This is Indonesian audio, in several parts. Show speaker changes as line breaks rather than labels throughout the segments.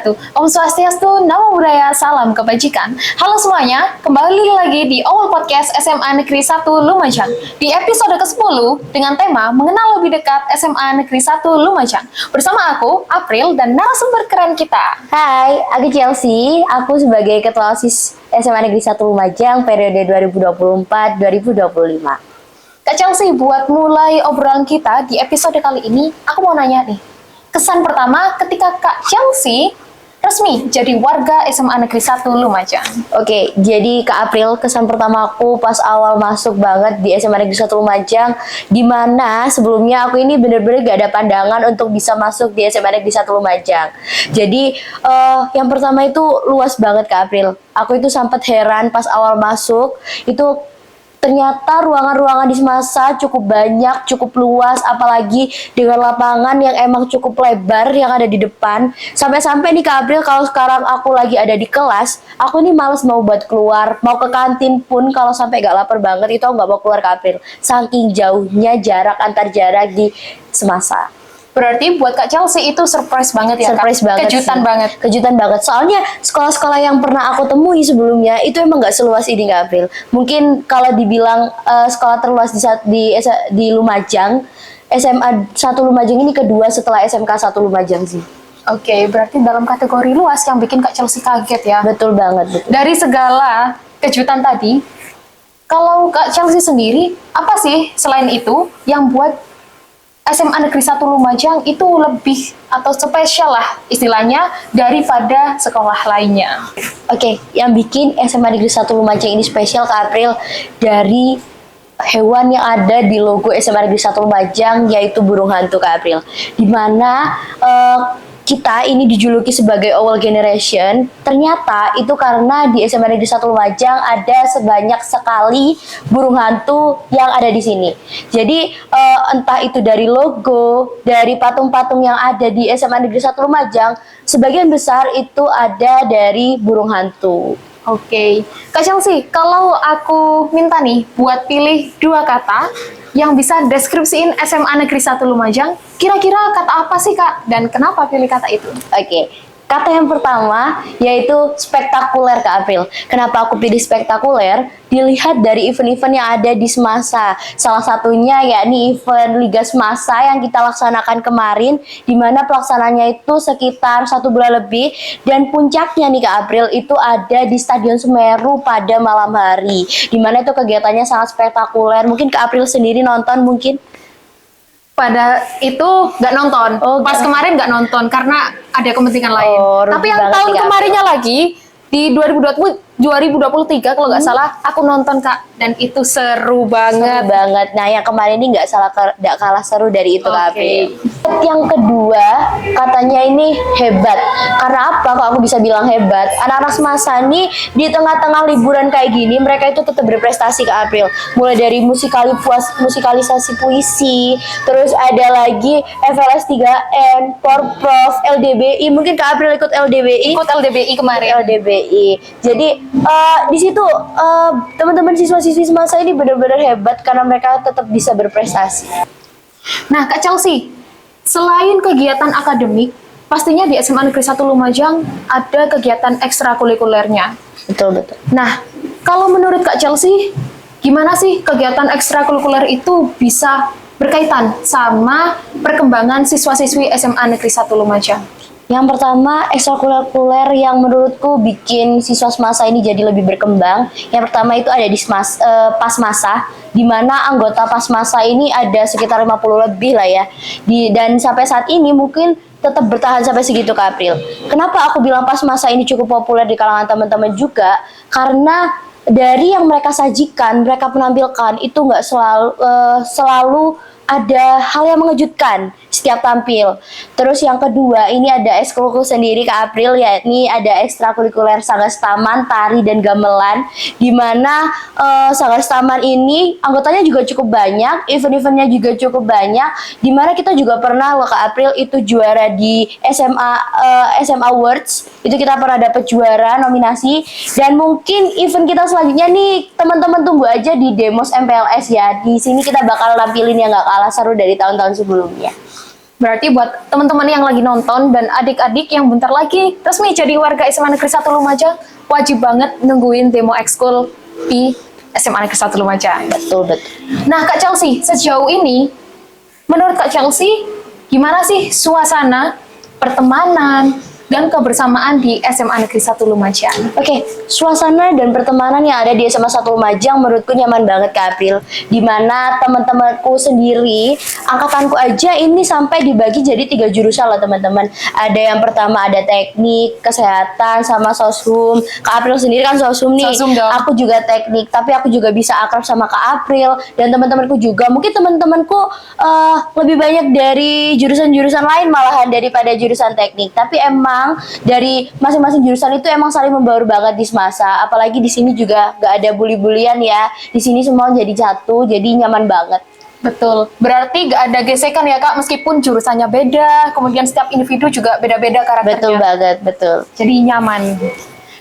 wabarakatuh. Om Swastiastu, Namo Buddhaya, Salam Kebajikan. Halo semuanya, kembali lagi di Awal Podcast SMA Negeri 1 Lumajang. Di episode ke-10 dengan tema Mengenal Lebih Dekat SMA Negeri 1 Lumajang. Bersama aku, April, dan narasumber keren kita.
Hai, aku Chelsea. Aku sebagai Ketua OSIS SMA Negeri 1 Lumajang periode 2024-2025.
Kak Chelsea, buat mulai obrolan kita di episode kali ini, aku mau nanya nih. Kesan pertama ketika Kak Chelsea resmi jadi warga SMA Negeri 1 Lumajang.
Oke, jadi Kak April, kesan pertama aku pas awal masuk banget di SMA Negeri 1 Lumajang, di mana sebelumnya aku ini bener-bener gak ada pandangan untuk bisa masuk di SMA Negeri 1 Lumajang. Jadi yang pertama itu luas banget Kak April. Aku itu sempat heran pas awal masuk, itu ternyata ruangan-ruangan di Semasa cukup banyak, cukup luas, apalagi dengan lapangan yang emang cukup lebar yang ada di depan. Sampai-sampai nih Kak April, kalau sekarang aku lagi ada di kelas, aku ini males mau buat keluar, mau ke kantin pun kalau sampai gak lapar banget, itu aku gak mau keluar Kak April. Saking jauhnya jarak antar jarak di Semasa.
Berarti buat Kak Chelsea itu surprise banget ya,
surprise
Kak?
banget
Kejutan
sih.
banget.
Kejutan banget. Soalnya sekolah-sekolah yang pernah aku temui sebelumnya itu emang nggak seluas ini Kak April. Mungkin kalau dibilang sekolah terluas di Lumajang, SMA 1 Lumajang ini kedua setelah SMK 1 Lumajang sih.
Oke, berarti dalam kategori luas yang bikin Kak Chelsea kaget ya.
Betul banget. Betul.
Dari segala kejutan tadi, kalau Kak Chelsea sendiri, apa sih selain itu yang buat SMA Negeri 1 Lumajang itu lebih atau spesial lah istilahnya daripada sekolah lainnya?
Oke, yang bikin SMA Negeri 1 Lumajang ini spesial Kak April dari hewan yang ada di logo SMA Negeri 1 Lumajang, yaitu burung hantu Kak April. Dimana kita ini dijuluki sebagai Owl Generation, ternyata itu karena di SMA Negeri 1 Lumajang ada sebanyak sekali burung hantu yang ada di sini. Jadi entah itu dari logo, dari patung-patung yang ada di SMA Negeri 1 Lumajang, sebagian besar itu ada dari burung hantu.
Oke, Kak Chelsea, kalau aku minta nih buat pilih 2 kata yang bisa deskripsiin SMA Negeri 1 Lumajang, kira-kira kata apa sih Kak? Dan kenapa pilih kata itu?
Oke, kata yang pertama yaitu spektakuler Kak April. Kenapa aku pilih spektakuler? Dilihat dari event-event yang ada di Semasa. Salah satunya yakni event Liga Semasa yang kita laksanakan kemarin, di mana pelaksananya itu sekitar 1 bulan lebih, dan puncaknya nih Kak April itu ada di Stadion Semeru pada malam hari, di mana itu kegiatannya sangat spektakuler. Mungkin Kak April sendiri nonton mungkin?
Pada itu nggak nonton. Pas kemarin nggak nonton karena ada kepentingan lain. Tapi yang tahun kemarinnya lagi di 2023 kalau nggak salah aku nonton Kak, dan itu seru banget.
Seru banget. Nah yang kemarin ini nggak kalah seru dari itu Kak April. Yang kedua katanya ini hebat. Karena apa kok aku bisa bilang hebat? Anak-anak Semasa nih di tengah-tengah liburan kayak gini mereka itu tetap berprestasi Kak April. Mulai dari musikalisasi puisi, terus ada lagi FLS 3N, Porprov, LDBI. Mungkin Kak April ikut LDBI?
Ikut LDBI kemarin.
LDBI. Jadi di situ teman-teman siswa-siswi Semasa ini benar-benar hebat karena mereka tetap bisa berprestasi.
Nah Kak Chelsea, selain kegiatan akademik, pastinya di SMA Negeri 1 Lumajang ada kegiatan ekstrakurikulernya.
Betul.
Nah, kalau menurut Kak Chelsea, gimana sih kegiatan ekstrakurikuler itu bisa berkaitan sama perkembangan siswa-siswi SMA Negeri 1 Lumajang?
Yang pertama, ekstrakurikuler yang menurutku bikin siswa Semasa ini jadi lebih berkembang. Yang pertama itu ada di Pasmasa, di mana anggota Pasmasa ini ada sekitar 50 lebih lah ya. Dan sampai saat ini mungkin tetap bertahan sampai segitu Kak April. Kenapa aku bilang Pasmasa ini cukup populer di kalangan teman-teman juga? Karena dari yang mereka sajikan, mereka penampilkan itu nggak selalu ada hal yang mengejutkan setiap tampil. Terus yang kedua, ini ada ekskulku sendiri Kak April, yakni ada ekstrakurikuler Sanggas Taman, Tari, dan Gamelan, di mana Sanggas Taman ini anggotanya juga cukup banyak, event-eventnya juga cukup banyak, di mana kita juga pernah loh Kak April itu juara di SMA Awards, itu kita pernah dapat juara nominasi, dan mungkin event kita selanjutnya nih teman-teman tunggu aja di Demos MPLS ya. Di sini kita bakal nampilin yang gak kalah seru dari tahun-tahun sebelumnya.
Berarti buat teman-teman yang lagi nonton dan adik-adik yang bentar lagi resmi jadi warga SMA Negeri 1 Lumajang, wajib banget nungguin demo ekskul di SMA Negeri 1 Lumajang.
Betul, betul.
Nah, Kak Chelsea, sejauh ini, menurut Kak Chelsea, gimana sih suasana pertemanan dan kebersamaan di SMA Negeri 1 Lumajang?
Oke, suasana dan pertemanan yang ada di SMA 1 Lumajang menurutku nyaman banget Kak April. Dimana teman-temanku sendiri, angkatanku aja ini sampai dibagi jadi 3 jurusan lah teman-teman. Ada yang pertama ada teknik, kesehatan, sama soshum. Kak April sendiri kan soshum nih.
Soshum dong.
Aku juga teknik, tapi aku juga bisa akrab sama Kak April. Dan teman-temanku juga, mungkin teman-temanku lebih banyak dari jurusan-jurusan lain malahan daripada jurusan teknik. Tapi emang dari masing-masing jurusan itu emang saling membaur banget di semasa. Apalagi di sini juga gak ada bully-bulian ya. Di sini semua jadi satu, jadi nyaman banget.
Betul, berarti gak ada gesekan ya Kak, meskipun jurusannya beda, kemudian setiap individu juga beda-beda karakternya.
Betul banget, betul.
Jadi nyaman.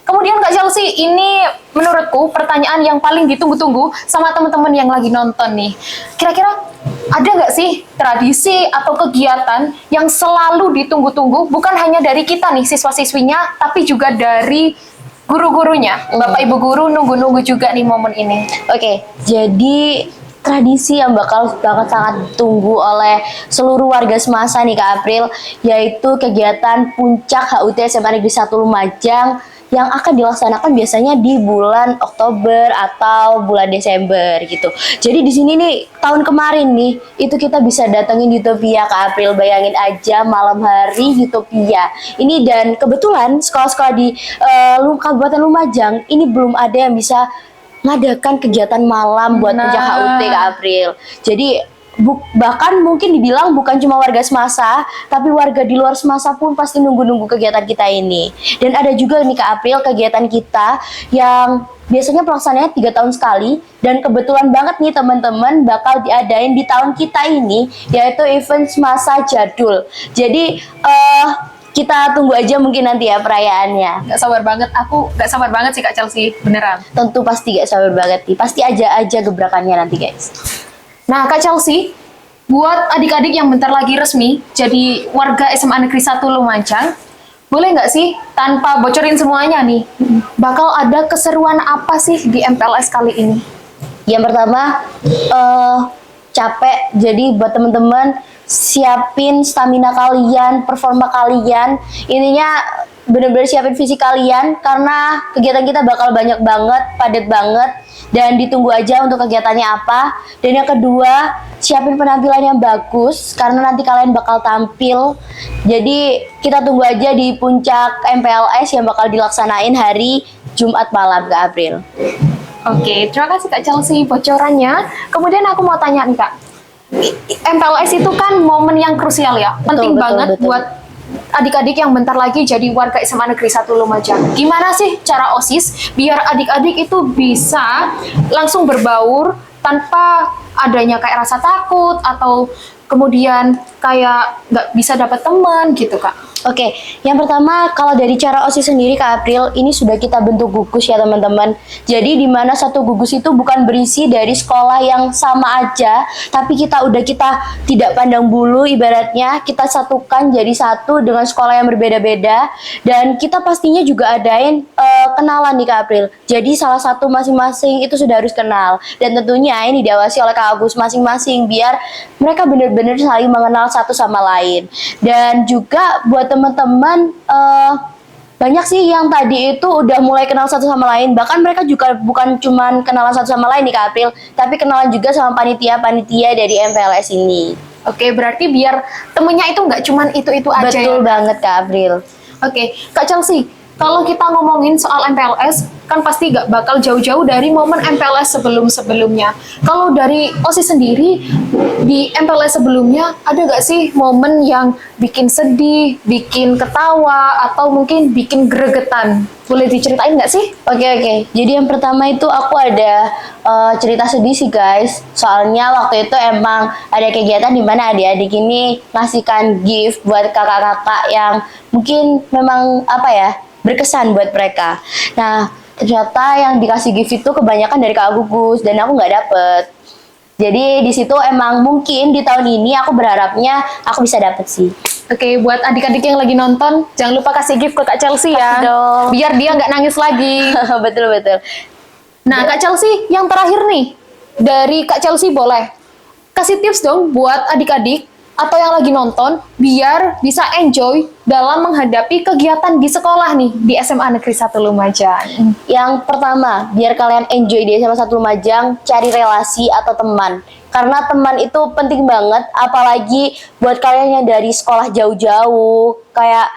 Kemudian Kak Chelsea, ini menurutku pertanyaan yang paling ditunggu-tunggu sama teman-teman yang lagi nonton nih. Kira-kira ada nggak sih tradisi atau kegiatan yang selalu ditunggu-tunggu, bukan hanya dari kita nih siswa-siswinya, tapi juga dari guru-gurunya. Bapak Ibu guru nunggu-nunggu juga nih momen ini.
Oke, jadi tradisi yang bakal sangat ditunggu oleh seluruh warga semasa nih Kak April, yaitu kegiatan puncak HUT SMA Negeri 1 Lumajang yang akan dilaksanakan biasanya di bulan Oktober atau bulan Desember gitu. Jadi di sini nih tahun kemarin nih itu kita bisa datengin Utopia Kak April, bayangin aja malam hari Utopia. Ini dan kebetulan sekolah-sekolah di Kabupaten Lumajang ini belum ada yang bisa ngadakan kegiatan malam buat puncak HUT Kak April. Jadi bahkan mungkin dibilang bukan cuma warga semasa, tapi warga di luar semasa pun pasti nunggu-nunggu kegiatan kita ini. Dan ada juga nih Kak April kegiatan kita yang biasanya pelaksanaannya 3 tahun sekali, dan kebetulan banget nih teman-teman bakal diadain di tahun kita ini, yaitu event semasa jadul. Jadi kita tunggu aja mungkin nanti ya perayaannya.
Gak sabar banget, aku gak sabar banget sih Kak Chelsea, beneran.
Tentu pasti gak sabar banget nih, pasti aja gebrakannya nanti guys.
Nah Kak Chelsea, buat adik-adik yang bentar lagi resmi jadi warga SMA Negeri 1 Lumajang, boleh nggak sih tanpa bocorin semuanya nih, bakal ada keseruan apa sih di MPLS kali ini?
Yang pertama, capek. Jadi buat temen-temen siapin stamina kalian, performa kalian. Ininya bener-bener siapin fisik kalian karena kegiatan kita bakal banyak banget, padat banget. Dan ditunggu aja untuk kegiatannya apa. Dan yang kedua, siapin penampilan yang bagus karena nanti kalian bakal tampil. Jadi kita tunggu aja di puncak MPLS yang bakal dilaksanain hari Jumat malam Kak April.
Oke, terima kasih Kak Chelsea bocorannya. Kemudian aku mau tanya nih Kak, MPLS itu kan momen yang krusial ya, penting banget buat adik-adik yang bentar lagi jadi warga SMA Negeri 1 Lumajang. Gimana sih cara OSIS biar adik-adik itu bisa langsung berbaur tanpa adanya kayak rasa takut atau kemudian kayak nggak bisa dapat teman gitu Kak?
Oke, yang pertama kalau dari cara OSIS sendiri Kak April, ini sudah kita bentuk gugus ya teman-teman. Jadi di mana satu gugus itu bukan berisi dari sekolah yang sama aja, tapi kita tidak pandang bulu, ibaratnya kita satukan jadi satu dengan sekolah yang berbeda-beda, dan kita pastinya juga adain kenalan nih Kak April. Jadi salah satu masing-masing itu sudah harus kenal, dan tentunya ini diawasi oleh Kak Agus masing-masing biar mereka benar-benar saling mengenal satu sama lain. Dan juga buat teman-teman banyak sih yang tadi itu udah mulai kenal satu sama lain, bahkan mereka juga bukan cuman kenalan satu sama lain nih Kak April, tapi kenalan juga sama panitia-panitia dari MPLS ini.
Oke, berarti biar temennya itu nggak cuman itu-itu aja.
Betul banget Kak April.
Oke, Kak Chelsea, kalau kita ngomongin soal MPLS, kan pasti gak bakal jauh-jauh dari momen MPLS sebelum-sebelumnya. Kalau dari OSIS sendiri, di MPLS sebelumnya, ada gak sih momen yang bikin sedih, bikin ketawa, atau mungkin bikin gregetan? Boleh diceritain gak sih?
Oke. Jadi yang pertama itu aku ada cerita sedih sih guys. Soalnya waktu itu emang ada kegiatan di mana adik-adik ini ngasihkan gift buat kakak-kakak yang mungkin memang berkesan buat mereka. Nah, ternyata yang dikasih gift itu kebanyakan dari Kak Gugus dan aku nggak dapet. Jadi di situ emang mungkin di tahun ini aku berharapnya aku bisa dapet sih.
Oke, buat adik-adik yang lagi nonton, jangan lupa kasih gift ke Kak Chelsea ya.
Kasih dong.
Biar dia nggak nangis lagi.
Betul-betul.
Nah, Kak Chelsea, yang terakhir nih, dari Kak Chelsea boleh kasih tips dong buat adik-adik atau yang lagi nonton, biar bisa enjoy dalam menghadapi kegiatan di sekolah nih, di SMA Negeri 1 Lumajang.
Yang pertama, biar kalian enjoy di SMA 1 Lumajang, cari relasi atau teman. Karena teman itu penting banget, apalagi buat kalian yang dari sekolah jauh-jauh, kayak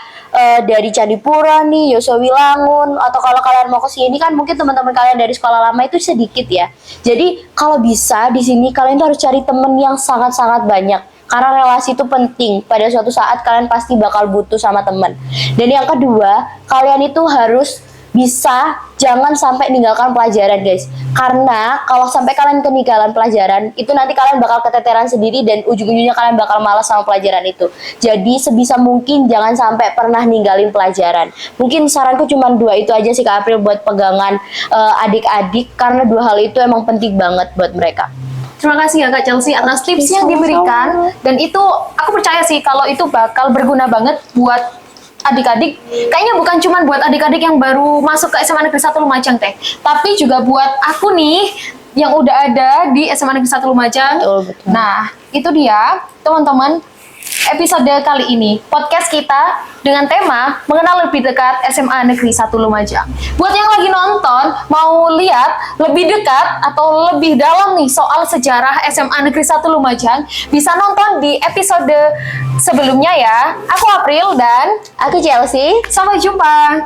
dari Candipuro nih, Yosowilangun, atau kalau kalian mau ke sini kan mungkin teman-teman kalian dari sekolah lama itu sedikit ya. Jadi kalau bisa di sini kalian tuh harus cari teman yang sangat-sangat banyak. Karena relasi itu penting. Pada suatu saat kalian pasti bakal butuh sama teman. Dan yang kedua, kalian itu harus bisa jangan sampai meninggalkan pelajaran, guys. Karena kalau sampai kalian ketinggalan pelajaran, itu nanti kalian bakal keteteran sendiri dan ujung-ujungnya kalian bakal malas sama pelajaran itu. Jadi sebisa mungkin jangan sampai pernah ninggalin pelajaran. Mungkin saranku cuma 2 itu aja sih Kak April buat pegangan adik-adik, karena 2 hal itu emang penting banget buat mereka.
Terima kasih ya Kak Chelsea atas tips yang diberikan, dan itu aku percaya sih kalau itu bakal berguna banget buat adik-adik. Kayaknya bukan cuma buat adik-adik yang baru masuk ke SMA Negeri 1 Lumajang teh, tapi juga buat aku nih yang udah ada di SMA Negeri 1 Lumajang.
Betul.
Nah, itu dia teman-teman episode kali ini, podcast kita dengan tema mengenal lebih dekat SMA Negeri 1 Lumajang. Buat yang lagi nonton, mau lihat lebih dekat atau lebih dalam nih soal sejarah SMA Negeri 1 Lumajang, bisa nonton di episode sebelumnya ya. Aku April dan
Aku Chelsea.
sampai jumpa.